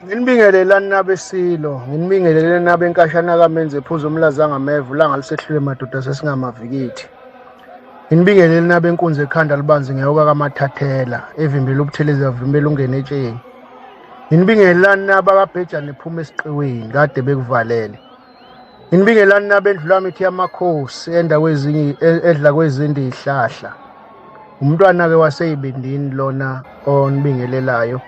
Nginibingelelani nabesilo, nginibingeleleni nabenkashana kamenze phuzo umlazanga meva ulanga lisehlule madoda sesingamavikithi. Nginibingeleleni nabenkunzi ekhanda libanzi ngeyoka kaMathathela evimbela ubuthelezi avimbela ungene etsheni. Nginibingelelani nabakabhejane ephuma esiqiwini kade bekuvalele. Nginibingelelani nabendlula mithi yamakhosi edla kwezinto izihlahla. Umntwana-ke waseyibindini lona onibingelelayo.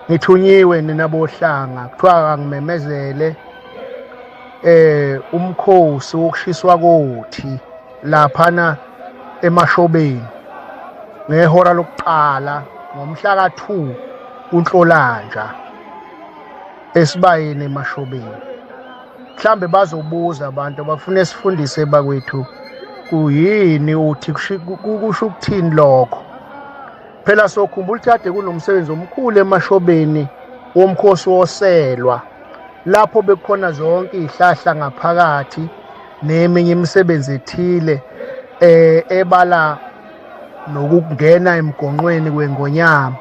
Ngithunyiwe nina bohlanga kuthiwa angimemezele umkhosi wokushiswa kothi laphana emashobeni ngehora lokuqala ngomhla ka-2 kuNhlolanja esibayeni emashobeni. Mhlambe bazobuza abantu bafune sifundise bakwethu kuyini uthi kusho ukuthini lokho. Phela sokhumbula ukuthi kade kunomsebenzi omkhulu emashobeni womkhosi woselwa lapho bekukhona zonke izihlahla ngaphakathi neminye imisebenzi ethile ebala nokungena emgonqweni kwengonyama.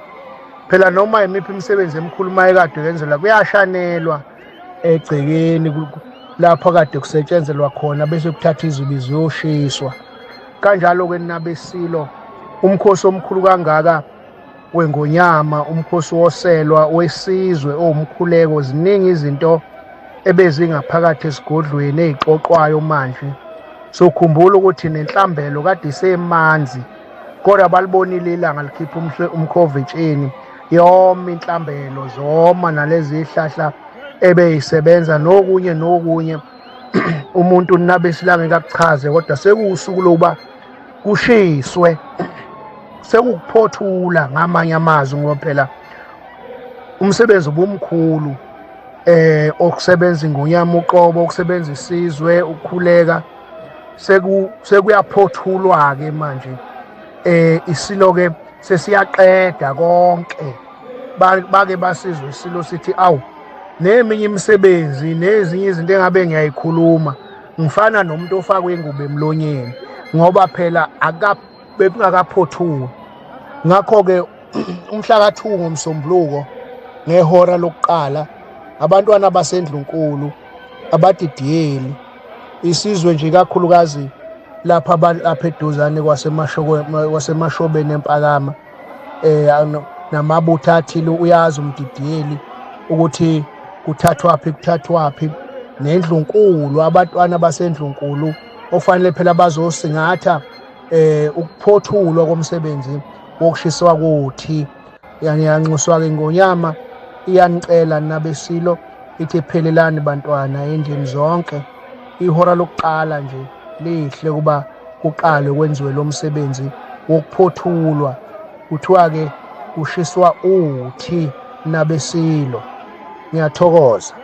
Phela noma imiphi imisebenzi emikhulu mayekade yenzelwa kuyashanelwa egcekeni lapho kade kusetshenzelwa khona bese kuthatha izibizo yoshiswa. Kanjalo-ke nabesilo umkhosi omkhulu kangaka wengonyama, umkhosi woselwa wesizwe owumkhuleko, ziningi izinto ebezingaphakathi esigodlweni ey'xoxwayo manje. Sokhumbula ukuthi nenhlambelo kade isemanzi kodwa balibonile ilanga likhipha umkhova etsheni yoma inhlambelo zoma nalezi zihlahla ebeyisebenza nokunye umuntu nabesilanga ekakuchaze kodwa sekuwusuku lokuba kushiswe sekukuphothula ngamanye amazwi ngoba phela umsebenzi ubumkhulu okusebenza ingonyama uqobo okusebenza isizwe ukukhuleka sekuyaphothulwa-ke manje isilo-ke sesiyaqeda konke bake basizwe isilo sithi awu neminye imisebenzi nezinye izinto engabe ngiyayikhuluma ngifana nomuntu ofakwe ingubo emlonyeni ngoba phela bekungakaphothulwa. Ngakho-ke umhla ka-2 ngoMsombuluko ngehora lokuqala abantwana basendlunkulu abadidiyeli isizwe nje kakhulukazi lapha eduzane kwasemashobeni empakama namabutho athile uyazi umdidiyeli ukuthi kuthathwaphi nendlunkulu abantwana basendlunkulu ofanele phela bazosingatha ukuphothulwa komsebenzi wokushiswa kothi. Yanxuswa-ke ingonyama iyanicela nabesilo ithi phelelani bantwana endlini zonke ihora lokuqala nje lihle kuba kuqale kwenziwe lo msebenzi wokuphothulwa. Kuthiwa-ke kushiswa uthi nabesilo. Ngiyathokoza.